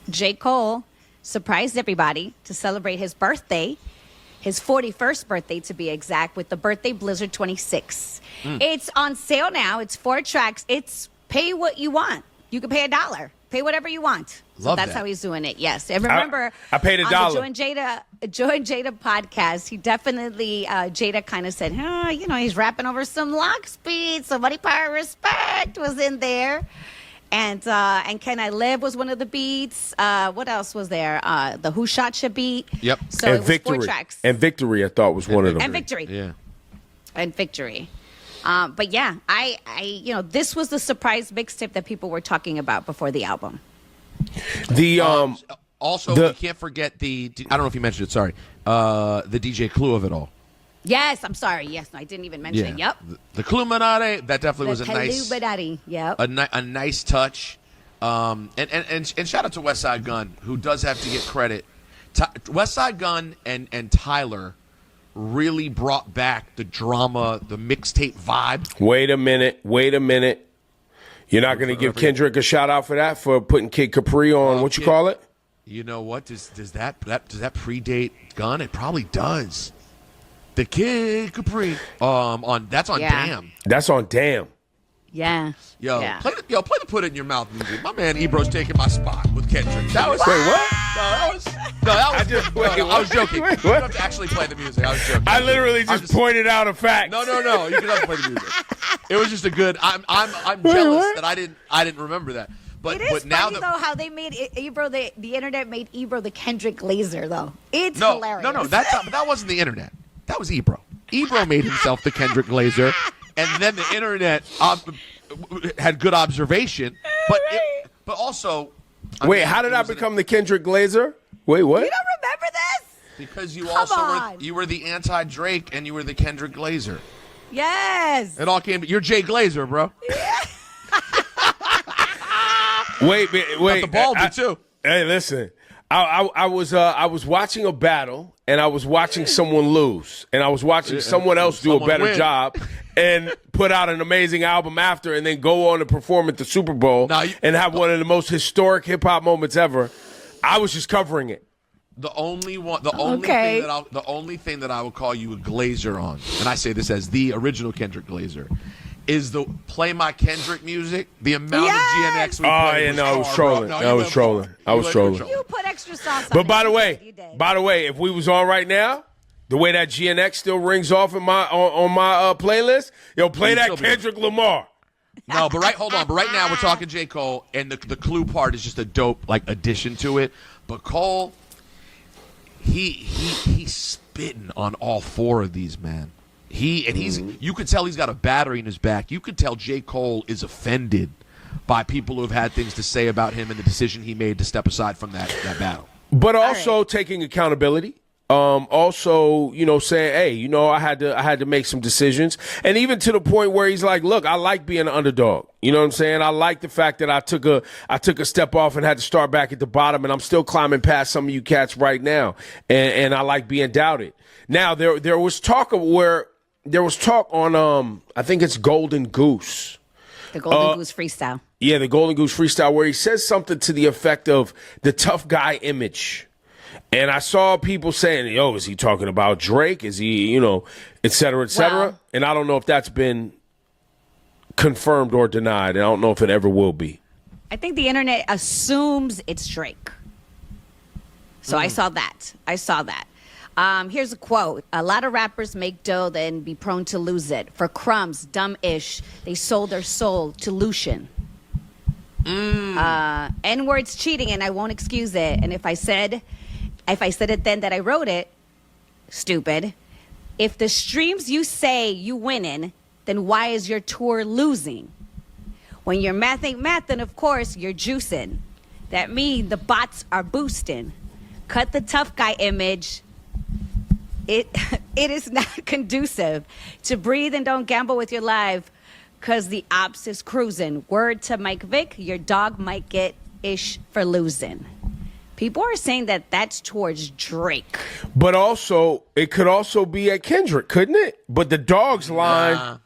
J. Cole surprised everybody to celebrate his birthday, his 41st birthday to be exact, with the Birthday Blizzard 26. It's on sale now. It's 4 tracks. It's pay what you want. You can pay $1. Pay whatever you want. So that's how he's doing it. Yes. And remember, I paid $1. On the Joe and Jada podcast, he definitely, Jada kind of said, he's rapping over some lock speed. Somebody Power Respect was in there. And Can I Live was one of the beats. What else was there? The Who Shot Ya beat. Yep. So and it was Victory. 4 tracks. And Victory, I thought, was one of them. And Victory. Yeah. And Victory. But yeah, this was the surprise mixtape that people were talking about before the album. Also, we can't forget I don't know if you mentioned it. Sorry, the DJ Clue of it all. Yes, I'm sorry. Yes, no, I didn't even mention it. Yep. The Cluminati, that definitely was a nice. Yep. A nice touch. And shout out to West Side Gun, who does have to get credit. West Side Gun and Tyler really brought back the drama, the mixtape vibe. Wait a minute. You're not going to give Kendrick a shout out for that, for putting Kid Capri on what you call it? You know what? Does that predate Gun? It probably does. The Kid Capri. That's on Damn. That's on Damn. Yeah. Play the Put It in Your Mouth music. My man Ebro's taking my spot with Kendrick. That was Wait, what? I was joking. You don't have to actually play the music. I was joking. I literally just pointed out a fact. No. You can have to play the music. It was just a good. I'm jealous that I didn't remember that. But it is now funny, though, how they made Ebro, the internet made Ebro the Kendrick Laser, though. It's hilarious. No, that wasn't the internet. That was Ebro. Ebro made himself the Kendrick Laser, and then the internet had good observation. But also, wait, how did I become the Kendrick Laser? Wait, what? You don't remember this? Because you were the anti-Drake and you were the Kendrick Laser. Yes. It all came. You're Jay Glazer, bro. Yeah. Wait. Got the Baldy too. Hey, listen. I was watching a battle, and I was watching someone lose, and I was watching someone else do a better job and put out an amazing album after, and then go on to perform at the Super Bowl and have one of the most historic hip hop moments ever. I was just covering it. The only thing that I would call you a Glazer on, and I say this as the original Kendrick Glazer, is the play my Kendrick music. The amount of GNX we played. I was trolling. I was trolling. You put extra sauce on But it. by the way, if we was on right now, the way that GNX still rings off in my on my playlist, play that Kendrick Lamar. No, but hold on. But right now we're talking J. Cole, and the Clue part is just a dope addition to it. But Cole, he's spitting on all 4 of these, man. You could tell he's got a battery in his back. You could tell J. Cole is offended by people who have had things to say about him and the decision he made to step aside from that battle. But also taking accountability. Also, saying, hey, I had to make some decisions. And even to the point where he's like, look, I like being an underdog. You know what I'm saying? I like the fact that I took a step off and had to start back at the bottom, and I'm still climbing past some of you cats right now. And I like being doubted. Now, there was talk on, I think it's Golden Goose. The Golden Goose freestyle. Yeah, the Golden Goose freestyle, where he says something to the effect of the tough guy image. And I saw people saying, is he talking about Drake? Is he, et cetera, et cetera? Well, and I don't know if that's been confirmed or denied. And I don't know if it ever will be. I think the internet assumes it's Drake. So I saw that. Here's a quote. A lot of rappers make dough then be prone to lose it. For crumbs, dumb-ish, they sold their soul to Lucian. N-word's cheating, and I won't excuse it. And if I said it then that I wrote it, stupid. If the streams you say you winning, then why is your tour losing? When your math ain't math, then of course you're juicing. That means the bots are boosting. Cut the tough guy image. It is not conducive to breathe, and don't gamble with your life because the ops is cruising. Word to Mike Vick, your dog might get ish for losing. People are saying that that's towards Drake. But also, it could also be at Kendrick, couldn't it? But the dog's line.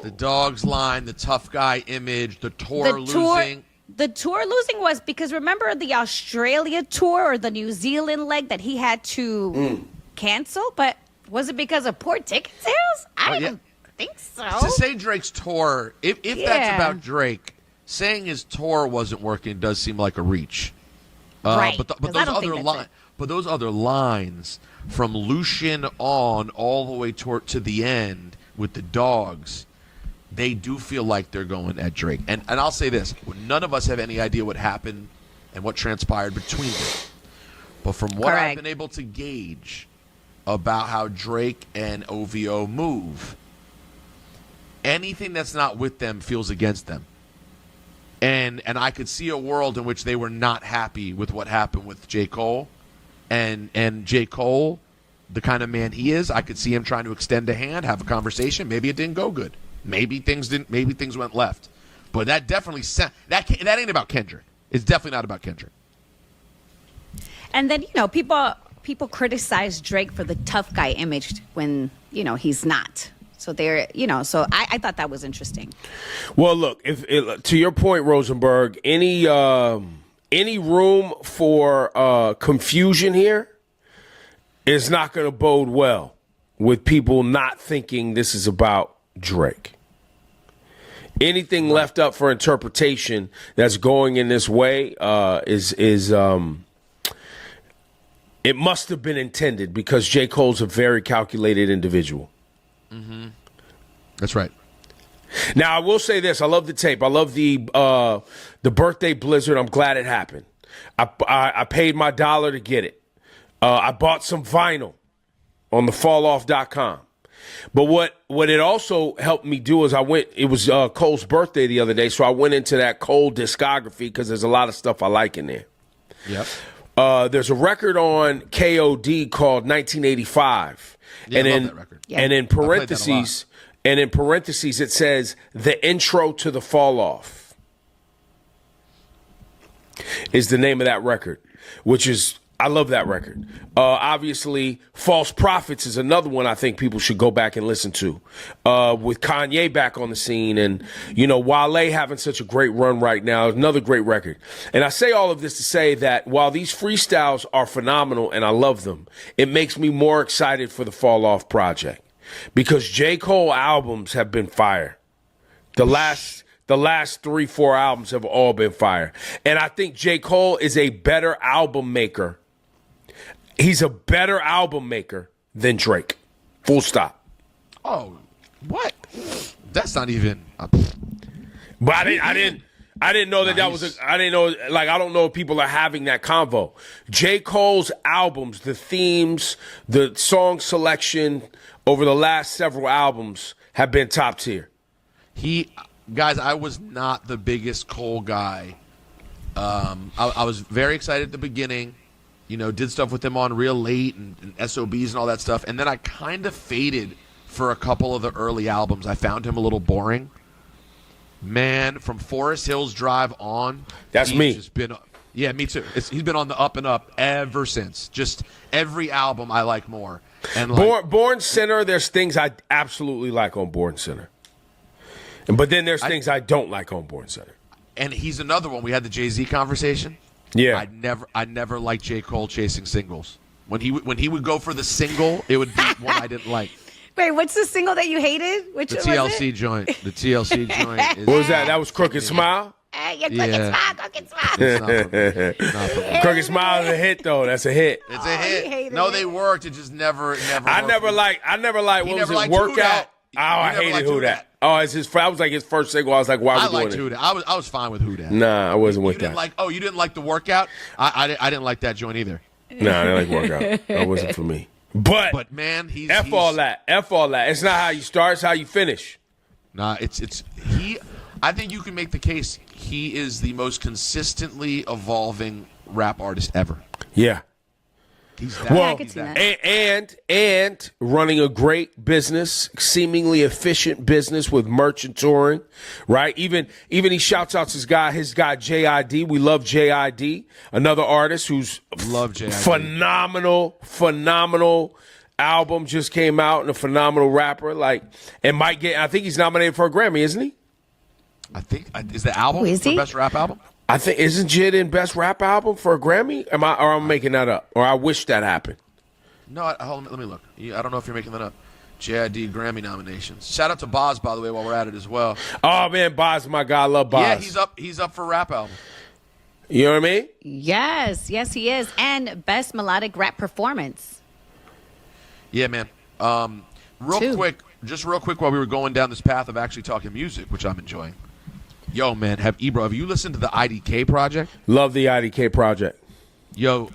The dog's line, the tough guy image, the tour losing. the tour losing was because remember the Australia tour or the New Zealand leg that he had to cancel? But was it because of poor ticket sales? I don't think so. To say Drake's tour, if that's about Drake, saying his tour wasn't working does seem like a reach. Right. But those other lines from Lucian on all the way to the end with the dogs, they do feel like they're going at Drake. And I'll say this, none of us have any idea what happened and what transpired between them. But from what I've been able to gauge about how Drake and OVO move, anything that's not with them feels against them. And I could see a world in which they were not happy with what happened with J. Cole. And J. Cole, the kind of man he is, I could see him trying to extend a hand, have a conversation. Maybe it didn't go good. Maybe things went left. But that definitely that ain't about Kendrick. It's definitely not about Kendrick. And then, people criticize Drake for the tough guy image when, he's not. So so I thought that was interesting. Well, look, to your point, Rosenberg, any room for confusion here is not going to bode well with people not thinking this is about Drake. Anything left up for interpretation that's going in this way it must have been intended because J. Cole's a very calculated individual. Mm-hmm. That's right. Now, I will say this. I love the tape. I love the birthday blizzard. I'm glad it happened. I paid my $1 to get it. I bought some vinyl on the falloff.com. But what it also helped me do is it was Cole's birthday the other day, so I went into that Cole discography because there's a lot of stuff I like in there. Yep. There's a record on KOD called 1985. Yeah, and I love that record. Yeah. And in parentheses, it says the intro to the Fall Off is the name of that record, which is, I love that record. Obviously, False Prophets is another one I think people should go back and listen to. With Kanye back on the scene and, Wale having such a great run right now, another great record. And I say all of this to say that while these freestyles are phenomenal and I love them, it makes me more excited for the Fall Off project because J. Cole albums have been fire. The last 3-4 albums have all been fire. And I think J. Cole is a better album maker. He's a better album maker than Drake. Full stop. Oh, what? That's not even. But I didn't know that was. I didn't know. I don't know if people are having that convo. J. Cole's albums, the themes, the song selection over the last several albums have been top tier. Guys, I was not the biggest Cole guy. I was very excited at the beginning. Did stuff with him on Real Late and SOBs and all that stuff. And then I kind of faded for a couple of the early albums. I found him a little boring. Man, from Forest Hills Drive on. That's me. Yeah, me too. He's been on the up and up ever since. Just every album I like more. And Born Sinner, there's things I absolutely like on Born Sinner. But then there's things I don't like on Born Center. And he's another one. We had the Jay-Z conversation. Yeah. I never liked J. Cole chasing singles. When he would go for the single, it would be one I didn't like. Wait, what's the single that you hated? Which the was TLC it? joint. The TLC joint. What was that? That was Crooked Smile? Crooked Smile. Crooked Smile is a hit, though. That's a hit. It's a hit. No, they worked. It just never. I never liked. What was it? Workout. Oh, I hated Who Dat. Oh, that was like his first single. I was like, why are we doing it? Who Dat. I was fine with Who Dat. Nah, I wasn't with that. You didn't like the Workout? I didn't like that joint either. Nah, I didn't like Workout. That wasn't for me. But man, all that. It's not how you start, it's how you finish. Nah, I think you can make the case he is the most consistently evolving rap artist ever. Yeah. He's that. Well, I could see that. And running a great business, seemingly efficient business with merch and touring, right? Even he shouts out his guy JID. We love JID, another artist who's phenomenal album just came out and a phenomenal rapper. I think he's nominated for a Grammy, isn't he? I think is the album is for he? best rap album. I think isn't Jid in best rap album for a Grammy? Am I making that up? Or I wish that happened. No, hold on, let me look. I don't know if you're making that up. JID Grammy nominations. Shout out to Boz, by the way, while we're at it as well. Oh man, Boz, my guy, I love Boz. Yeah, he's up for rap album. You know what I mean? Yes, he is. And best melodic rap performance. Yeah, man. Real quick while we were going down this path of actually talking music, which I'm enjoying. Yo, man, Ebro, have you listened to the IDK project? Love the IDK project. Yo,